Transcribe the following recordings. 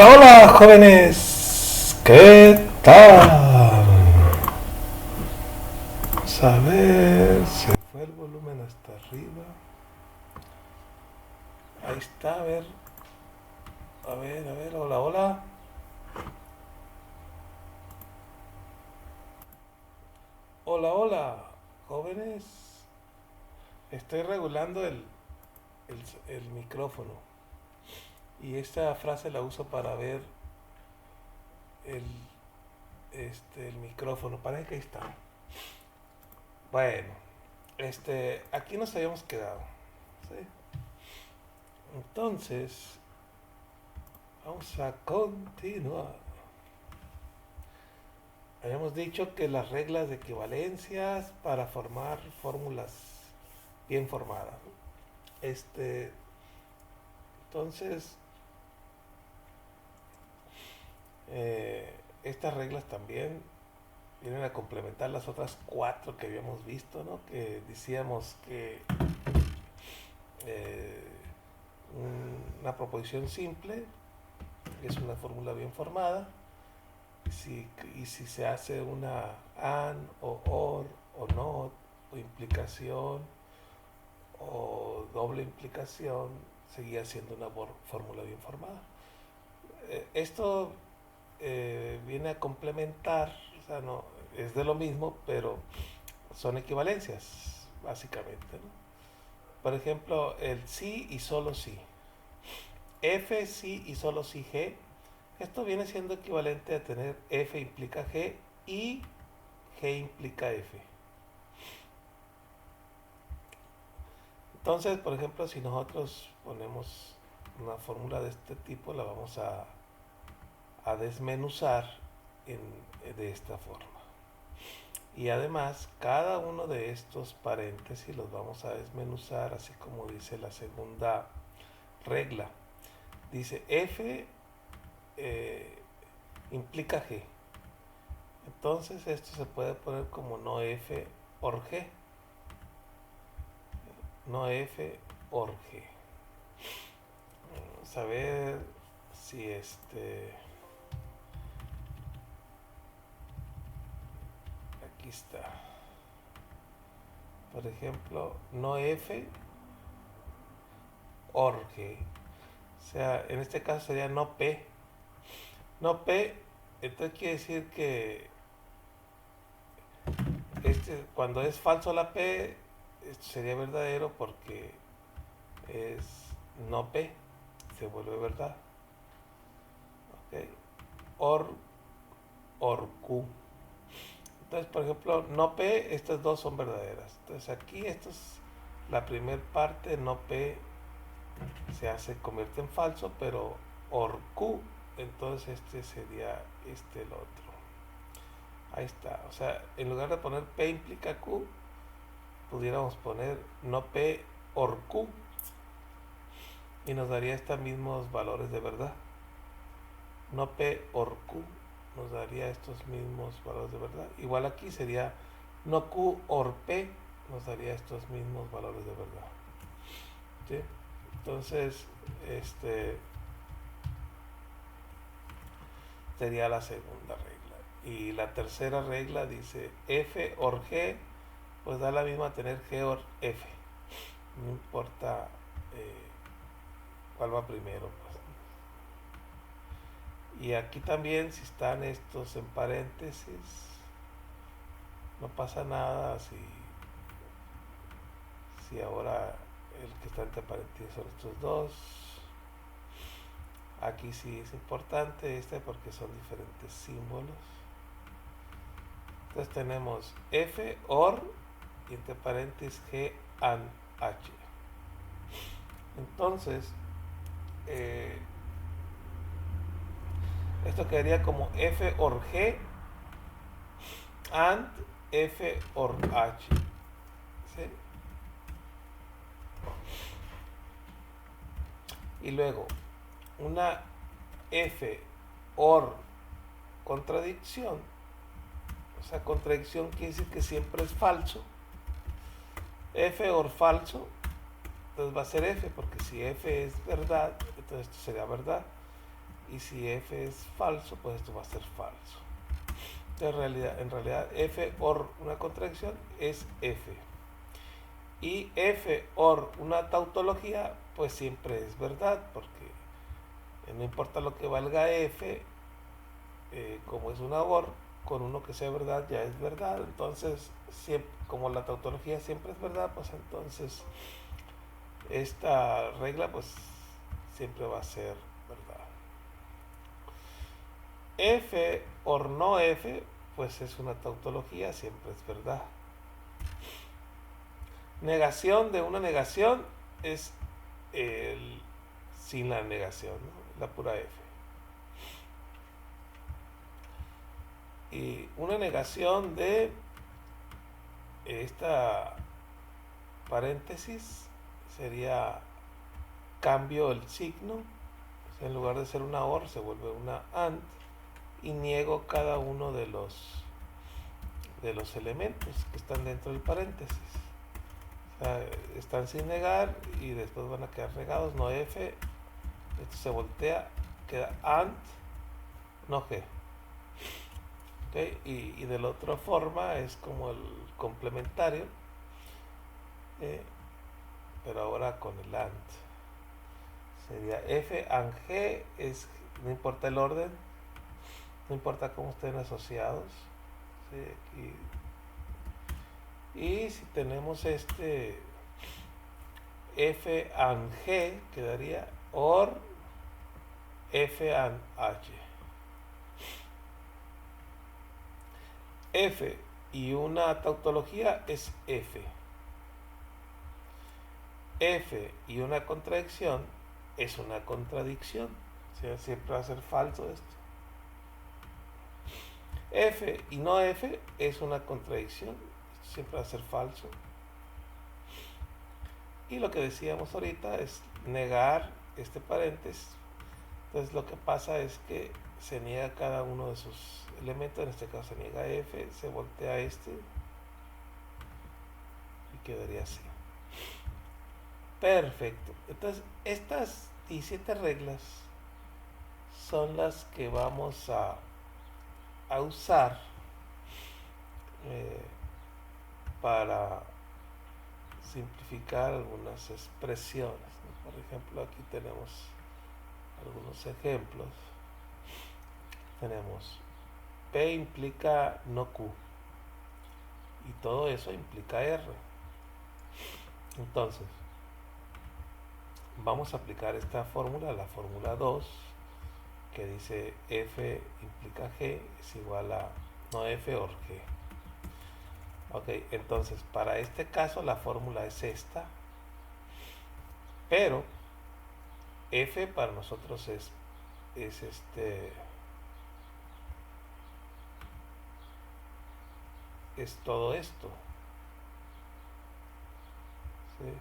Hola, hola, jóvenes. ¿Qué tal? Vamos a ver. Se fue el volumen hasta arriba. Ahí está, a ver. A ver, a ver. Hola, hola. Hola, hola, jóvenes. Estoy regulando el micrófono. Y esta frase la uso para ver el, el micrófono. Parece que ahí está. Bueno, aquí nos habíamos quedado. ¿Sí? Entonces, vamos a continuar. Habíamos dicho que las reglas de equivalencias para formar fórmulas bien formadas, ¿no? Entonces, estas reglas también vienen a complementar las otras cuatro que habíamos visto, ¿no? Que decíamos que eh, una proposición simple es una fórmula bien formada. Y si se hace una and o or o not o implicación o doble implicación, seguía siendo una fórmula bien formada. Esto viene a complementar, o sea, no es de lo mismo, pero son equivalencias, básicamente, ¿no? Por ejemplo, el sí y solo sí. F, sí y solo sí G. Esto viene siendo equivalente a tener F implica G y G implica F. Entonces, por ejemplo, si nosotros ponemos una fórmula de este tipo, la vamos a desmenuzar de esta forma. Y además, cada uno de estos paréntesis los vamos a desmenuzar, así como dice la segunda regla. Dice F implica G. Entonces esto se puede poner como no F or G. No F or G. Vamos a ver si aquí está. Por ejemplo, no F or G. O sea, en este caso sería no P. No P, entonces quiere decir que cuando es falso la P, esto sería verdadero porque es no P, se vuelve verdad. Okay. Or Q. Entonces, por ejemplo, no P, estas dos son verdaderas. Entonces aquí esto es la primera parte, no P se convierte en falso, pero or Q, entonces sería el otro. Ahí está. O sea, en lugar de poner P implica Q, pudiéramos poner no P or Q y nos daría estos mismos valores de verdad. No P or Q nos daría estos mismos valores de verdad. Igual aquí sería no Q or P nos daría estos mismos valores de verdad. ¿Sí? Entonces, sería la segunda regla. Y la tercera regla dice F or G, pues da la misma tener G or F. No importa cuál va primero. Pues. Y aquí también, si están estos en paréntesis, no pasa nada si ahora el que está entre paréntesis son estos dos. Aquí sí es importante porque son diferentes símbolos. Entonces tenemos F or y entre paréntesis G and H. Entonces, esto quedaría como F or G and F or H. ¿Sí? Y luego, una F or contradicción. O sea, contradicción quiere decir que siempre es falso. F or falso, entonces va a ser F, porque si F es verdad, entonces esto sería verdad. y si f es falso, pues esto va a ser falso. En realidad f or una contradicción es f. Y f or una tautología, pues siempre es verdad, porque no importa lo que valga f, como es una or, con uno que sea verdad ya es verdad. Entonces, siempre, como la tautología siempre es verdad, pues entonces esta regla pues siempre va a ser verdad. F or no f, pues es una tautología, siempre es verdad. Negación de una negación es el sin la negación, ¿no? La pura f. Y una negación de esta paréntesis sería cambio el signo, o sea, en lugar de ser una or se vuelve una and, y niego cada uno de los elementos que están dentro del paréntesis. O sea, están sin negar y después van a quedar negados, no f, esto se voltea, queda and, no g. ¿Okay? Y de la otra forma es como el complementario, pero ahora con el and. Sería f and g, no importa el orden, no importa cómo estén asociados. ¿Sí? Y si tenemos este f and g, quedaría or f and h. F y una tautología es f. F y una contradicción es una contradicción. O sea, siempre va a ser falso esto. F y no f es una contradicción. Esto siempre va a ser falso. Y lo que decíamos ahorita es negar este paréntesis. Entonces lo que pasa es que se niega cada uno de sus elementos. En este caso se niega f, se voltea este y quedaría así. Perfecto. Entonces estas 17 reglas son las que vamos a usar para simplificar algunas expresiones, ¿no? Por ejemplo, aquí tenemos algunos ejemplos. Tenemos P implica no Q y todo eso implica R. Entonces, vamos a aplicar esta fórmula, la fórmula 2, que dice F implica G es igual a no F or G. Ok, entonces para este caso la fórmula es esta, pero F para nosotros es todo esto. ¿Sí?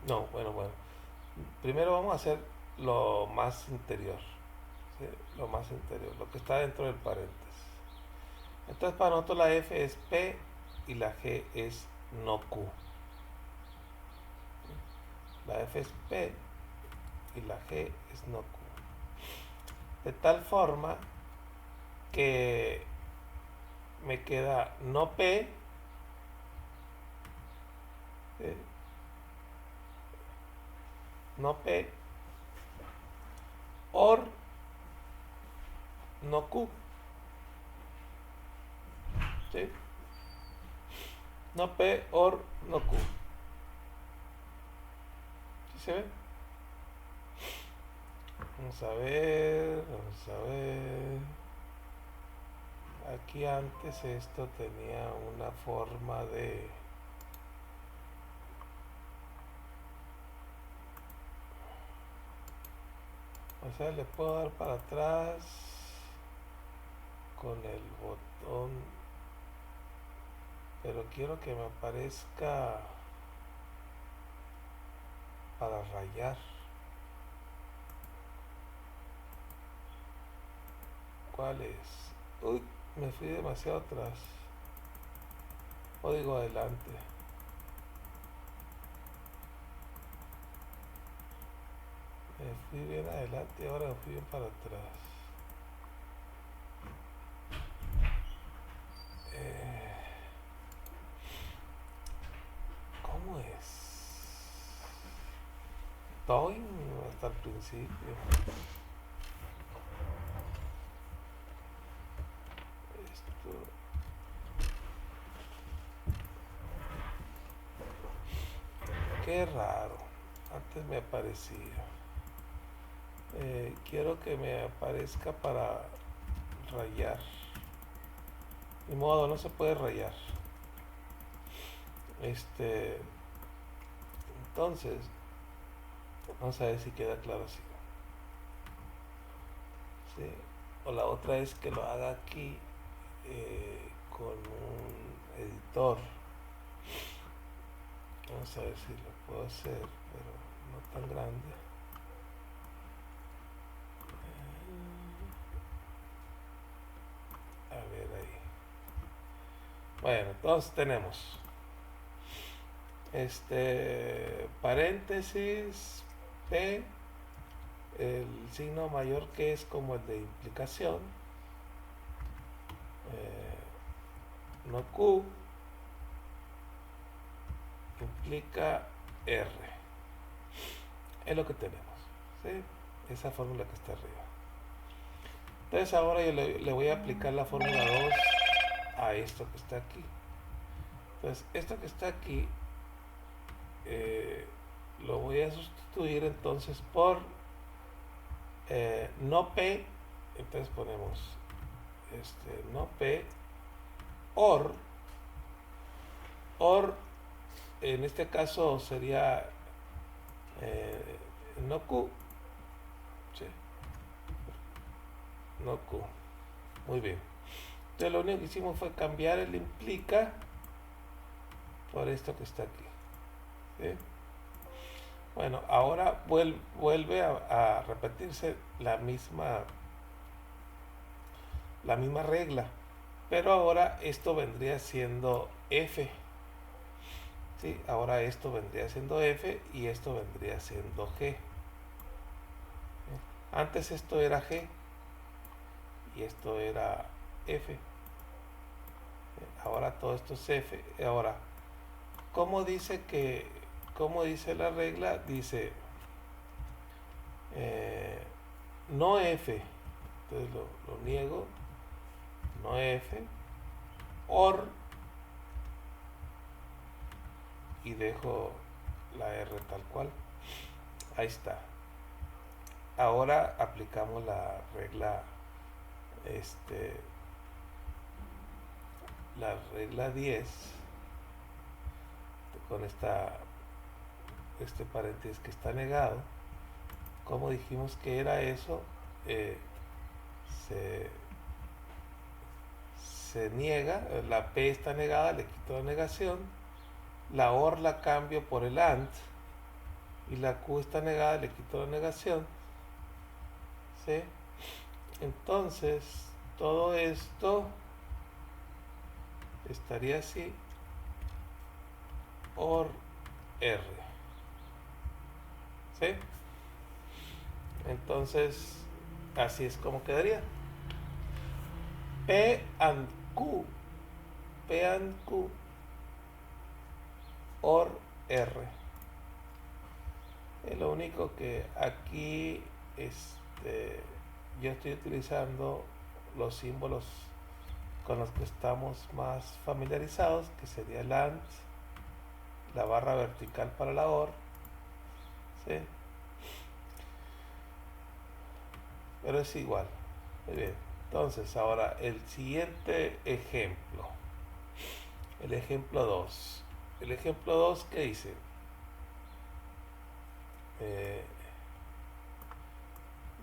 No, bueno. Primero vamos a hacer lo más interior. ¿Sí? Lo más interior, lo que está dentro del paréntesis. Entonces para nosotros la F es P y la G es no Q. La F es P y la G es no Q. De tal forma que me queda no P, no P, or no Q. ¿Sí? No P, or no Q. ¿Sí se ve? Vamos a ver. Aquí antes esto tenía una forma de... O sea, le puedo dar para atrás con el botón, pero quiero que me aparezca para rayar. ¿Cuál es? Uy, me fui demasiado atrás. O digo adelante. fui bien adelante y ahora me fui bien para atrás. ¿Cómo es? Toin hasta el principio. Esto. Qué raro. Antes me aparecía. Quiero que me aparezca para rayar. Ni modo, no se puede rayar. Entonces, vamos a ver si queda claro así. ¿Sí? O la otra es que lo haga aquí con un editor. Vamos a ver si lo puedo hacer, pero no tan grande. A ver ahí. Bueno, entonces tenemos paréntesis P, el signo mayor que es como el de implicación, no Q, implica R. Es lo que tenemos, ¿sí? Esa fórmula que está arriba. Entonces ahora yo le voy a aplicar la fórmula 2 a esto que está aquí. Entonces esto que está aquí lo voy a sustituir entonces por no P. Entonces ponemos no P or en este caso sería no Q, ¿sí? No Q. Muy bien. Entonces lo único que hicimos fue cambiar el implica por esto que está aquí, ¿sí? Bueno, ahora vuelve a repetirse la misma regla, pero ahora esto vendría siendo F, ¿sí? Ahora esto vendría siendo F y esto vendría siendo G. Antes esto era G y esto era F. Ahora todo esto es F. Ahora, ¿cómo dice la regla? Dice no F. Entonces lo niego. No F. Or. Y dejo la R tal cual. Ahí está. Ahora aplicamos la regla la regla 10 con este paréntesis que está negado. Como dijimos que era eso, se niega, la P está negada, le quito la negación, la OR la cambio por el AND y la Q está negada, le quito la negación, ¿sí? Entonces todo esto estaría así, OR R, ¿sí? Entonces así es como quedaría. P and Q, OR R. Lo único que aquí yo estoy utilizando los símbolos con los que estamos más familiarizados, que sería el AND, la barra vertical para la OR, ¿sí? Pero es igual. Muy bien. Entonces, ahora el siguiente ejemplo. El ejemplo 2. El ejemplo 2, ¿qué dice?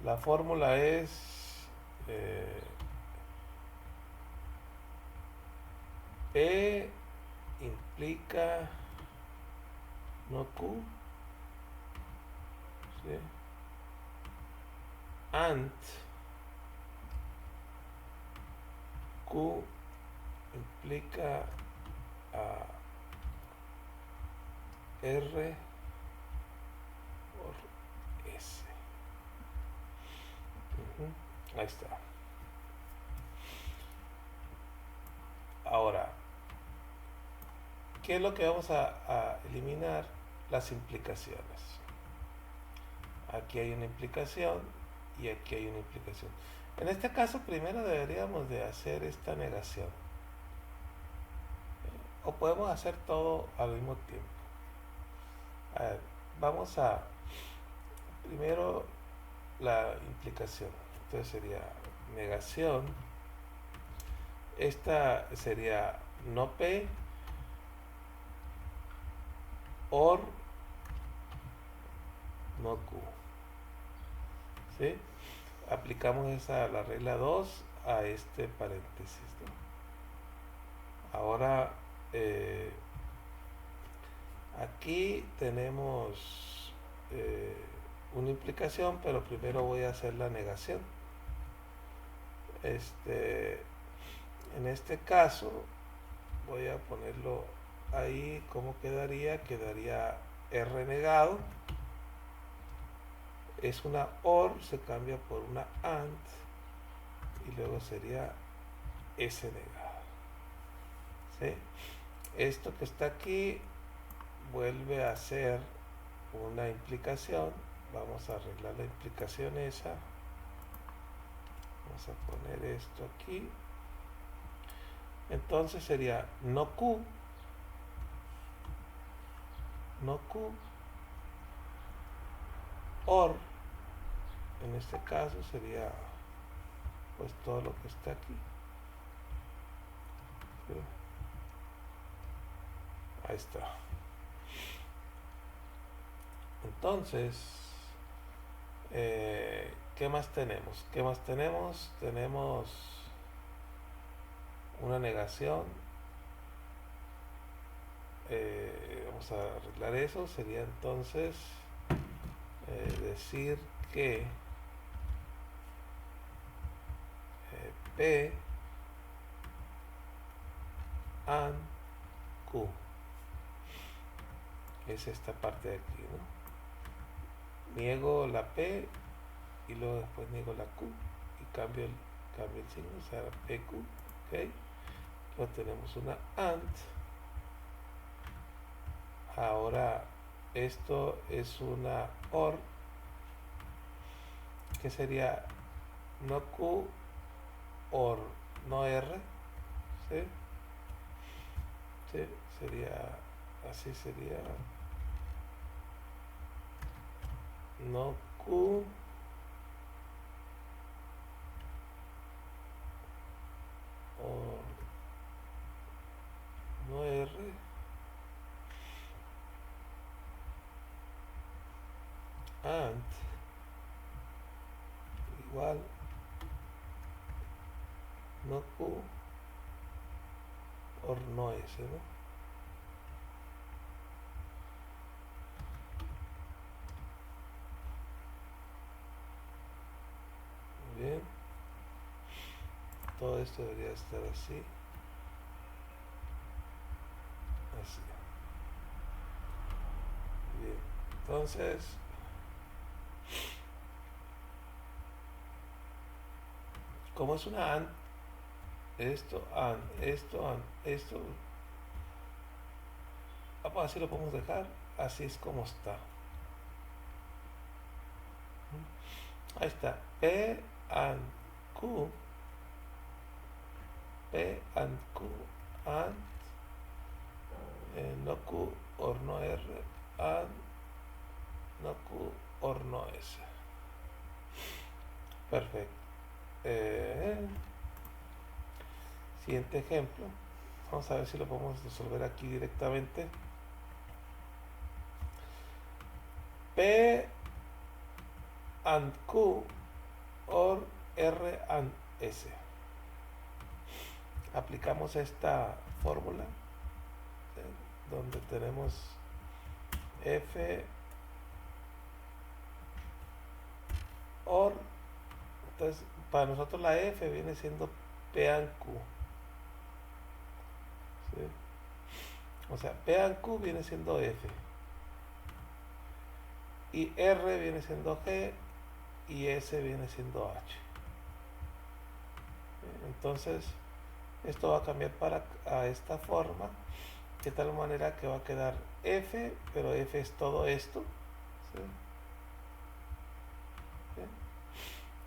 La fórmula es P implica no Q, ¿sí? And Q implica a R por S. Ahí está. Ahora, ¿qué es lo que vamos a eliminar? Las implicaciones. Aquí hay una implicación y aquí hay una implicación. En este caso, primero deberíamos de hacer esta negación. O podemos hacer todo al mismo tiempo. A ver, vamos a primero la implicación. Entonces sería negación. Esta sería no P or no Q. ¿Sí? Aplicamos la regla 2 a este paréntesis, ¿no? Ahora aquí tenemos una implicación, pero primero voy a hacer la negación. En este caso voy a ponerlo ahí. ¿Cómo quedaría? Quedaría R negado. Es una OR, se cambia por una AND y luego sería S negado. ¿Sí? Esto que está aquí vuelve a ser una implicación. Vamos a arreglar la implicación esa. Vamos a poner esto aquí. Entonces sería no Q or, en este caso sería pues todo lo que está aquí. ¿Sí? Ahí está. Entonces, ¿qué más tenemos? Tenemos una negación. Vamos a arreglar eso. Sería entonces decir que P and Q es esta parte de aquí, ¿no? Niego la P y luego después niego la Q y cambio el signo, o sea, PQ, ¿ok? Luego tenemos una AND. Ahora esto es una OR, que sería no Q or no R, ¿sí? ¿Sí? Así sería no Q or no R and igual no Q or no S, ¿no? Bien, todo esto debería estar así. Bien, entonces como es una AND, esto así lo podemos dejar, así es como está. Ahí está, P and Q and no Q or no R and no Q or no S. Perfecto. Siguiente ejemplo. Vamos a ver si lo podemos resolver aquí directamente. P and Q or R and S. Aplicamos esta fórmula donde tenemos F or, entonces para nosotros la F viene siendo P and Q, ¿sí? O sea, P and Q viene siendo F y R viene siendo G y S viene siendo H. Entonces esto va a cambiar a esta forma, de tal manera que va a quedar f, pero f es todo esto, ¿sí? ¿Sí?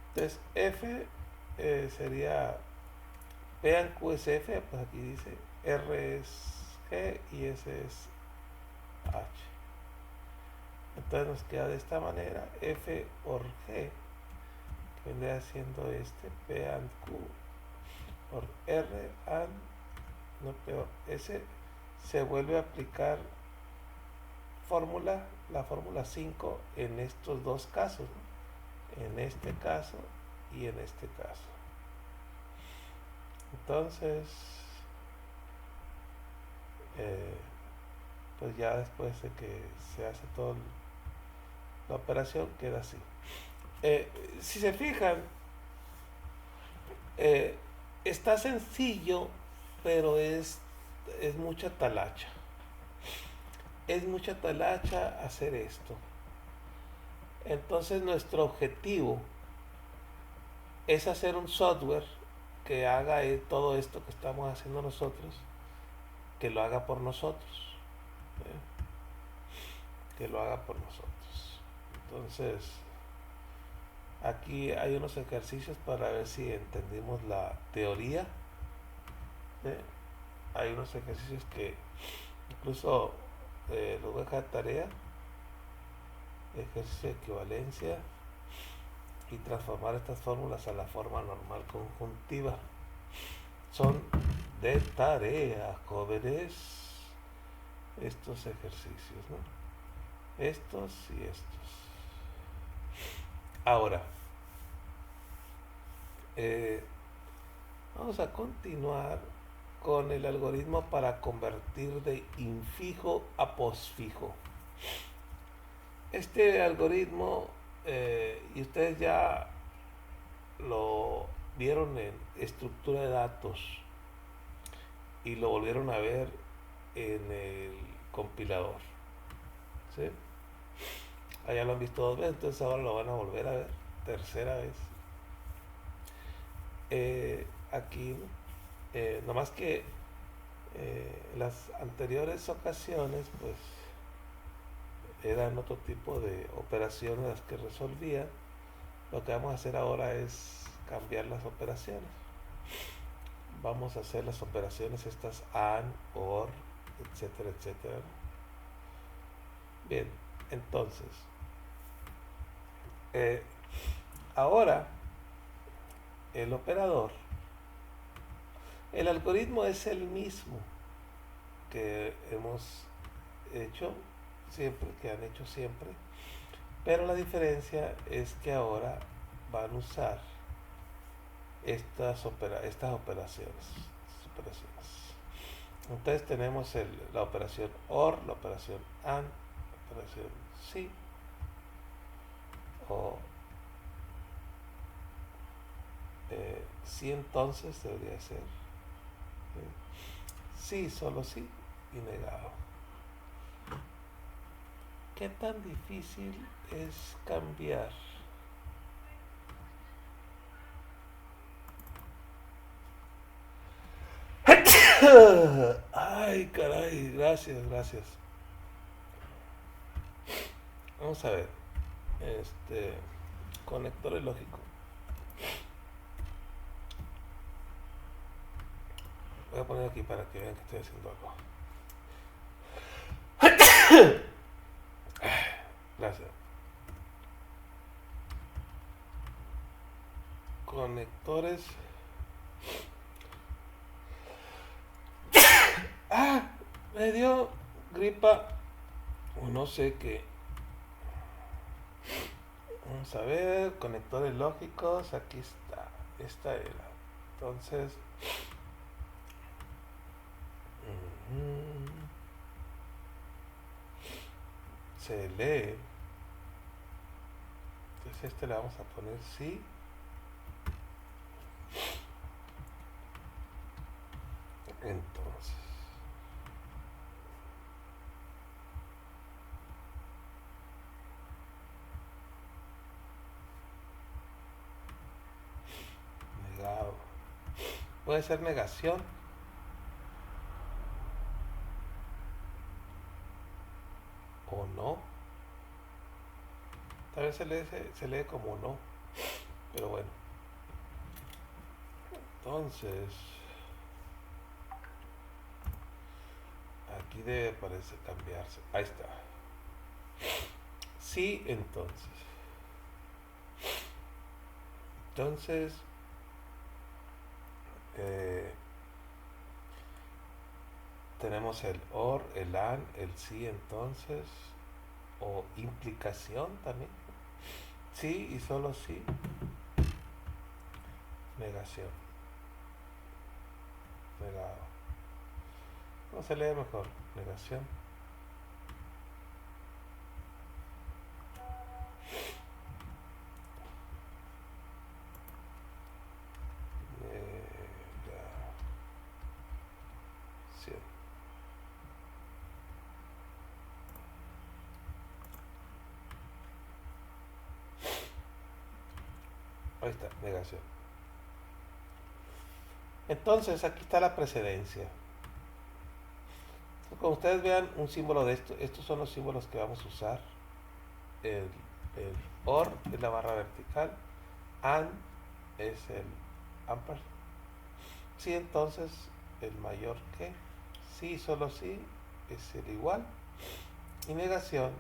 Entonces f sería P and Q es f, pues aquí dice R es G y S es H. Entonces nos queda de esta manera f por G, que vendría siendo P and Q por R and, no, peor, S se vuelve a aplicar la fórmula 5 en estos dos casos, ¿no? En este caso y en este caso. Entonces, pues ya después de que se hace toda la operación, queda así. Si se fijan, eh, está sencillo, pero es mucha talacha. Es mucha talacha hacer esto. Entonces nuestro objetivo es hacer un software que haga todo esto que estamos haciendo nosotros, que lo haga por nosotros, que lo haga por nosotros. Entonces, aquí hay unos ejercicios para ver si entendimos la teoría. Hay unos ejercicios que incluso los voy a dejar tarea, ejercicio de equivalencia y transformar estas fórmulas a la forma normal conjuntiva. Son de tarea, jóvenes, estos ejercicios, ¿no? Estos y estos. Ahora, vamos a continuar con el algoritmo para convertir de infijo a posfijo. Este algoritmo, y ustedes ya lo vieron en estructura de datos y lo volvieron a ver en el compilador, ¿sí? Allá lo han visto dos veces, entonces ahora lo van a volver a ver tercera vez. Aquí, nomás que las anteriores ocasiones, pues eran otro tipo de operaciones las que resolvían. Lo que vamos a hacer ahora es cambiar las operaciones. Vamos a hacer las operaciones estas AND, OR, etcétera, etcétera. Bien, entonces, ahora el operador, el algoritmo es el mismo que hemos hecho siempre, que han hecho siempre, pero la diferencia es que ahora van a usar estas operaciones. Entonces tenemos la operación OR, la operación AND, la operación SI, o sí, entonces debería ser sí, solo sí y negado. ¿Qué tan difícil es cambiar? Ay, caray, gracias. Vamos a ver. Conector lógico. Voy a poner aquí para que vean que estoy haciendo algo. Gracias. Conectores. ¡Ah! Me dio gripa. O no sé qué. Vamos a ver. Conectores lógicos. Aquí está. Esta era. Entonces. Se lee. Entonces le vamos a poner sí. Entonces. Negado. Puede ser negación o no. Tal vez se lee como no, pero bueno. Entonces, aquí debe parecer cambiarse. Ahí está. Sí, entonces. Entonces, eh, tenemos el or, el an, el sí, entonces, o implicación también. Sí y solo sí. Negación. Negado. ¿Cómo se lee mejor? Negación. Negación. Ahí está, negación. Entonces, aquí está la precedencia. Como ustedes vean un símbolo de esto, estos son los símbolos que vamos a usar. El OR es la barra vertical, AND es el ampersand. Sí, entonces el mayor que, sí, solo sí, es el igual. Y negación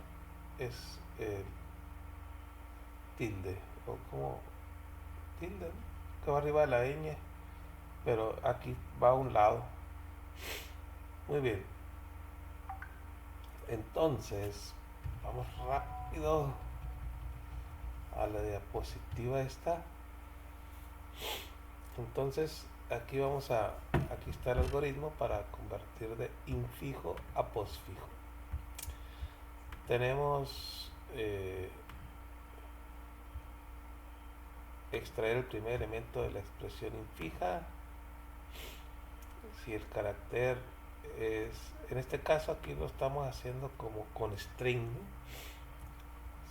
es el tilde, o como tilde, ¿no? Que va arriba de la ñ, pero aquí va a un lado. Muy bien. Entonces, vamos rápido a la diapositiva esta. Entonces, aquí aquí está el algoritmo para convertir de infijo a posfijo. Tenemos extraer el primer elemento de la expresión infija. Si el carácter es, en este caso aquí lo estamos haciendo como con string, ¿no?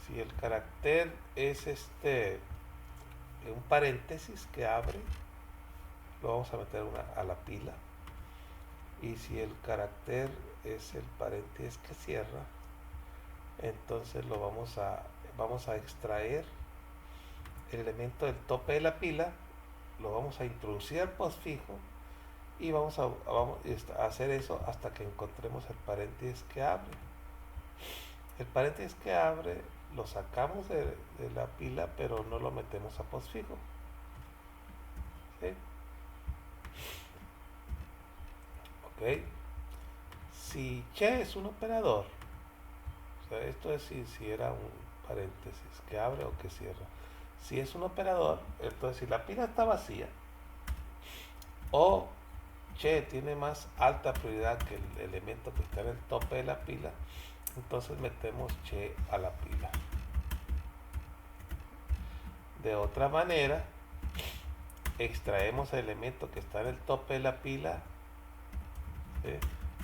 Si el carácter es un paréntesis que abre, lo vamos a meter a la pila. Y si el carácter es el paréntesis que cierra, entonces vamos a extraer el elemento del tope de la pila, lo vamos a introducir al postfijo y vamos a hacer eso hasta que encontremos el paréntesis que abre. El paréntesis que abre lo sacamos de la pila, pero no lo metemos a postfijo. ¿Sí? Ok. Si che es un operador, o sea, esto es si era un paréntesis que abre o que cierra. Si es un operador, entonces si la pila está vacía o che tiene más alta prioridad que el elemento que está en el tope de la pila, entonces metemos che a la pila. De otra manera, extraemos el elemento que está en el tope de la pila, ¿sí?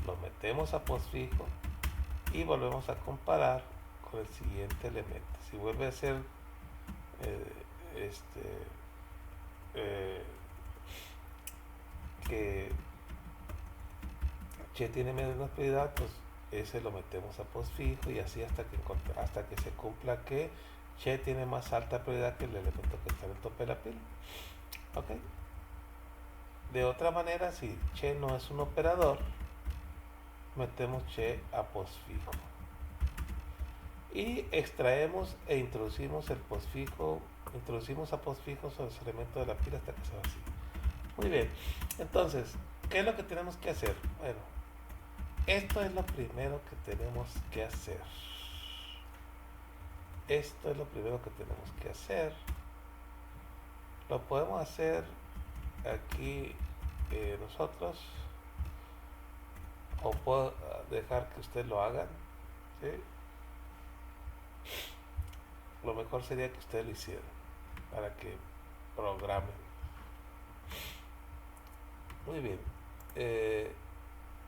Lo metemos a postfijo y volvemos a comparar con el siguiente elemento. Si vuelve a ser que che tiene menos prioridad, pues ese lo metemos a postfijo y así hasta que se cumpla que che tiene más alta prioridad que el elemento que está en el tope de la pila. Ok. De otra manera, si che no es un operador, metemos che a postfijo y extraemos e introducimos el postfijo, introducimos a postfijo sobre ese elemento de la pila hasta que se vacíe. Muy bien, entonces, ¿qué es lo que tenemos que hacer? Bueno, esto es lo primero que tenemos que hacer. Esto es lo primero que tenemos que hacer. Lo podemos hacer aquí nosotros, o puedo dejar que ustedes lo hagan, ¿sí? Lo mejor sería que ustedes lo hicieran para que programen. Muy bien.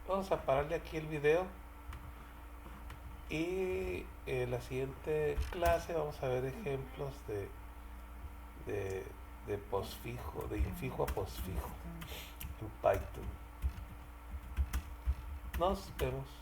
Vamos a pararle aquí el video y en la siguiente clase vamos a ver ejemplos de postfijo, de infijo a postfijo. en Python. Nos vemos.